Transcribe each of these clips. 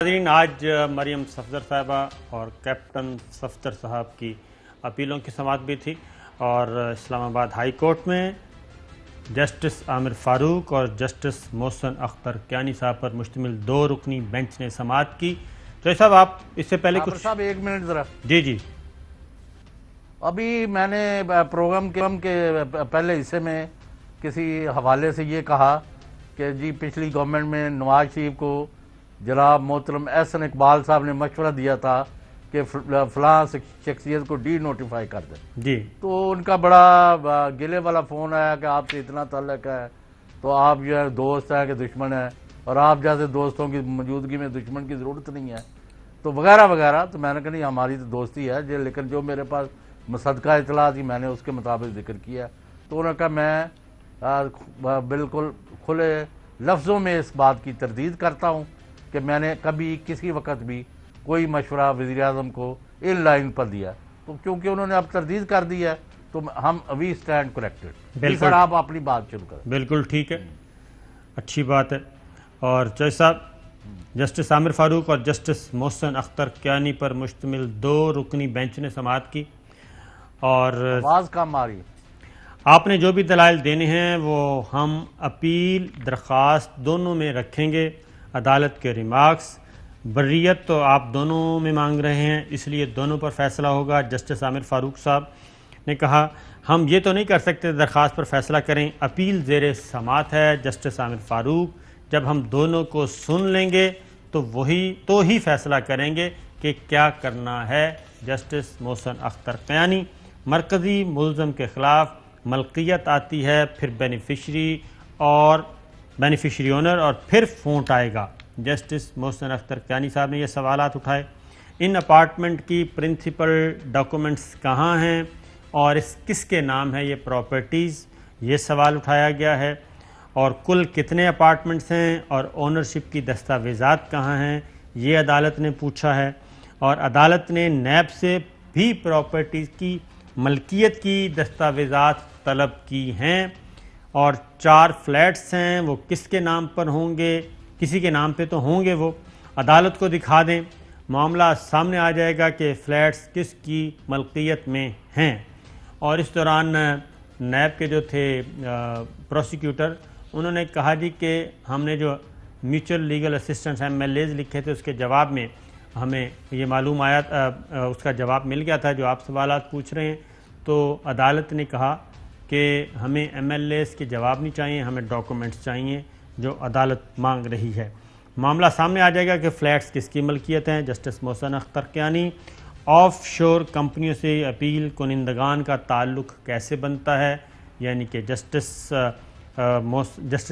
नाज़रीन, आज मरियम सफदर साहिबा और कैप्टन सफदर साहब की अपीलों की समाअत भी थी और इस्लामाबाद हाई कोर्ट में जस्टिस आमिर फ़ारूक और जस्टिस मोहसिन अख्तर कियानी साहब पर मुश्तमिल 2 रुकनी बेंच ने समाअत की। तो साहब, आप इससे पहले कुछ साहब एक मिनट ज़रा। जी। अभी मैंने प्रोग्राम के पहले हिस्से में किसी हवाले से ये कहा कि जी पिछली गवर्नमेंट में नवाज शरीफ को जनाब मोहतरम एहसन इकबाल साहब ने मशवरा दिया था कि फलां शख्सियत को डी नोटिफाई कर दें जी। तो उनका बड़ा गिले वाला फ़ोन आया कि आपसे इतना ताल्लुक है तो आप जो है दोस्त हैं कि दुश्मन है, और आप जैसे दोस्तों की मौजूदगी में दुश्मन की ज़रूरत नहीं है, तो वगैरह वगैरह। तो मैंने कहा नहीं, हमारी तो दोस्ती है लेकिन जो मेरे पास मुसद्दका इतला थी मैंने उसके मुताबिक जिक्र किया। तो उन्होंने कहा मैं बिल्कुल खुले लफ्ज़ों में इस बात की तरदीद करता हूँ कि मैंने कभी किसी वक्त भी कोई मशवरा वज़ीर-ए-आज़म को इन लाइन पर दिया। तो क्योंकि उन्होंने अब तरदीद कर दी है तो हम वी स्टैंड करेक्टेड। सर आप अपनी बात शुरू करें। बिल्कुल ठीक है, अच्छी बात है। और जज साहब, जस्टिस आमिर फ़ारूक और जस्टिस मोहसिन अख्तर कियानी पर मुश्तमिल 2 रुकनी बेंच ने समाअत की और आवाज़ कम आ रही है। आपने जो भी दलाइल देने हैं वो हम अपील दरख्वास्त दोनों में रखेंगे। अदालत के रिमार्क्स बर्रियत तो आप दोनों में मांग रहे हैं, इसलिए दोनों पर फैसला होगा। जस्टिस आमिर फ़ारूक साहब ने कहा हम ये तो नहीं कर सकते दरख्वास्त पर फैसला करें, अपील ज़ेरे समाअत है। जस्टिस आमिर फ़ारूक, जब हम दोनों को सुन लेंगे तो ही फैसला करेंगे कि क्या करना है। जस्टिस मोहसिन अख्तर कियानी, मरकज़ी मुल्ज़म के ख़िलाफ़ मलकियत आती है, फिर बेनिफिशरी ओनर और फिर फ़ोट आएगा। जस्टिस मोहसिन अख्तर कियानी साहब ने यह सवालात उठाए, इन अपार्टमेंट की प्रिंसिपल डॉक्यूमेंट्स कहाँ हैं और किसके नाम है ये प्रॉपर्टीज़, ये सवाल उठाया गया है। और कुल कितने अपार्टमेंट्स हैं और ओनरशिप की दस्तावेज़ात कहाँ हैं, ये अदालत ने पूछा है। और अदालत ने नैब से भी प्रॉपर्टीज़ की मलकियत की दस्तावेज़ात तलब की हैं। और 4 फ्लैट्स हैं, वो किसके नाम पर होंगे, किसी के नाम पे तो होंगे, वो अदालत को दिखा दें, मामला सामने आ जाएगा कि फ़्लैट्स किसकी मलकियत में हैं। और इस दौरान नैब के जो थे प्रोसिक्यूटर, उन्होंने कहा जी कि हमने जो म्यूचुअल लीगल असिस्टेंस MLAs लिखे थे उसके जवाब में हमें ये मालूम आया, उसका जवाब मिल गया था जो आप सवालात पूछ रहे हैं। तो अदालत ने कहा कि हमें MLAs के जवाब नहीं चाहिए, हमें डॉक्यूमेंट्स चाहिए जो अदालत मांग रही है। मामला सामने आ जाएगा कि फ़्लैट्स किसकी मलकियत हैं। जस्टिस मोहसिन अख्तर कियानी, ऑफ शोर कंपनियों से अपील कुनिंदगान का ताल्लुक़ कैसे बनता है, यानी कि जस्टिस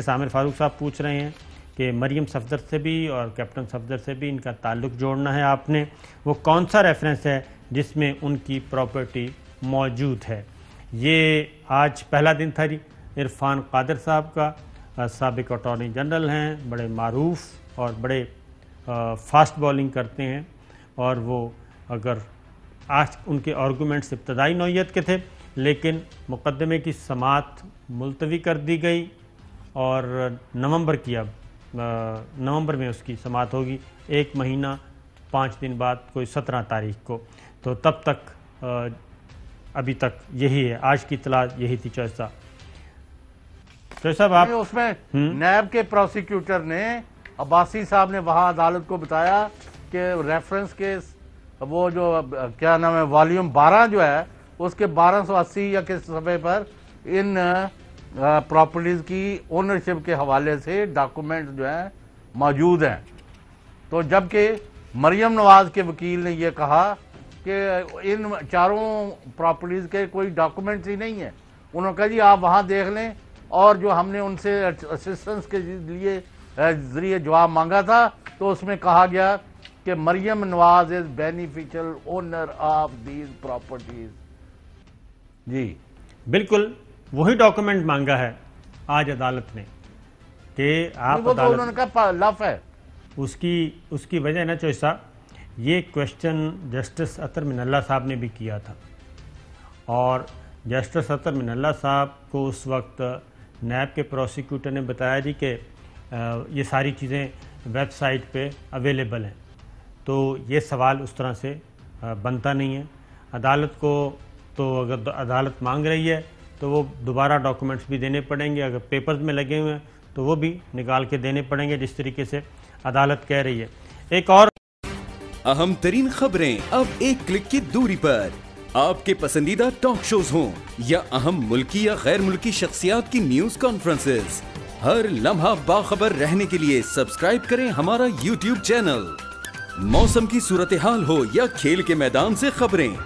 आमिर फ़ारूक साहब पूछ रहे हैं कि मरियम सफदर से भी और कैप्टन सफदर से भी इनका ताल्लुक़ जोड़ना है आपने, वो कौन सा रेफरेंस है जिसमें उनकी प्रॉपर्टी मौजूद है। ये आज पहला दिन था जी। इरफान कादिर साहब का, साबिक अटॉर्नी जनरल हैं, बड़े मारूफ और बड़े फास्ट बॉलिंग करते हैं, और वो अगर आज उनके आर्गूमेंट्स इब्तदाई नौइयत के थे, लेकिन मुकदमे की समाअत मुलतवी कर दी गई और नवंबर में उसकी समाअत होगी, 1 महीना 5 दिन बाद, कोई 17 तारीख को। तो तब तक अभी तक यही है, आज की इतला यही थी। चौसा साहब, आप उसमें नैब के प्रोसिक्यूटर ने, अब्बासी साहब ने वहां अदालत को बताया कि रेफरेंस के वो जो क्या नाम है वॉल्यूम 12 जो है उसके 1280 या किस सफ़े पर इन प्रॉपर्टीज़ की ओनरशिप के हवाले से डॉक्यूमेंट जो है मौजूद हैं। तो जबकि मरियम नवाज के वकील ने यह कहा कि इन 4 प्रॉपर्टीज़ के कोई डॉक्यूमेंट्स ही नहीं है। उन्होंने कहा जी आप वहाँ देख लें, और जो हमने उनसे असिस्टेंस के लिए ज़रिए जवाब मांगा था तो उसमें कहा गया कि Maryam Nawaz is beneficial owner of these properties. जी बिल्कुल वही डॉक्यूमेंट मांगा है आज अदालत ने कि आप वो तो उन्होंने कहा लफ है उसकी वजह ना चौसा, ये क्वेश्चन जस्टिस अतर मिनल्ला साहब ने भी किया था, और जस्टिस अतर मिनल्ला साहब को उस वक्त नैब के प्रोसिक्यूटर ने बताया जी कि ये सारी चीज़ें वेबसाइट पे अवेलेबल हैं। तो ये सवाल उस तरह से बनता नहीं है। अदालत को तो अगर अदालत मांग रही है तो वो दोबारा डॉक्यूमेंट्स भी देने पड़ेंगे, अगर पेपर्स में लगे हुए हैं तो वो भी निकाल के देने पड़ेंगे जिस तरीके से अदालत कह रही है। एक और अहम तरीन खबरें अब एक क्लिक की दूरी पर। आपके पसंदीदा टॉक शोज हों या अहम मुल्की या गैर मुल्की शख्सियात की न्यूज कॉन्फ्रेंसेस, हर लम्हा बाखबर रहने के लिए सब्सक्राइब करें हमारा YouTube चैनल। मौसम की सूरत हाल हो या खेल के मैदान से खबरें,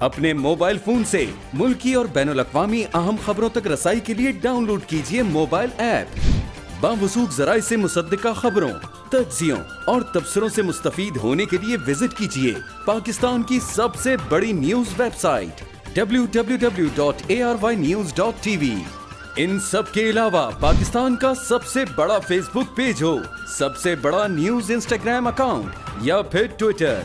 अपने मोबाइल फोन से मुल्की और बैनुल-अक़वामी अहम खबरों तक रसाई के लिए डाउनलोड कीजिए मोबाइल ऐप। बावसूख ज़राए से मुसद्दिका खबरों, तज्ज़ियों और तबसरों से मुस्तफीद होने के लिए विजिट कीजिए पाकिस्तान की सबसे बड़ी न्यूज वेबसाइट www.arYnews.tv। इन सब के अलावा पाकिस्तान का सबसे बड़ा फेसबुक पेज हो, सबसे बड़ा न्यूज इंस्टाग्राम अकाउंट या फिर ट्विटर,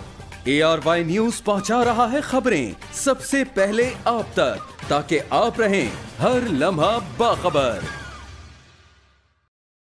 ARY न्यूज पहुंचा रहा है खबरें सबसे पहले आप तक, ताकि आप रहें हर लम्हा बाखबर।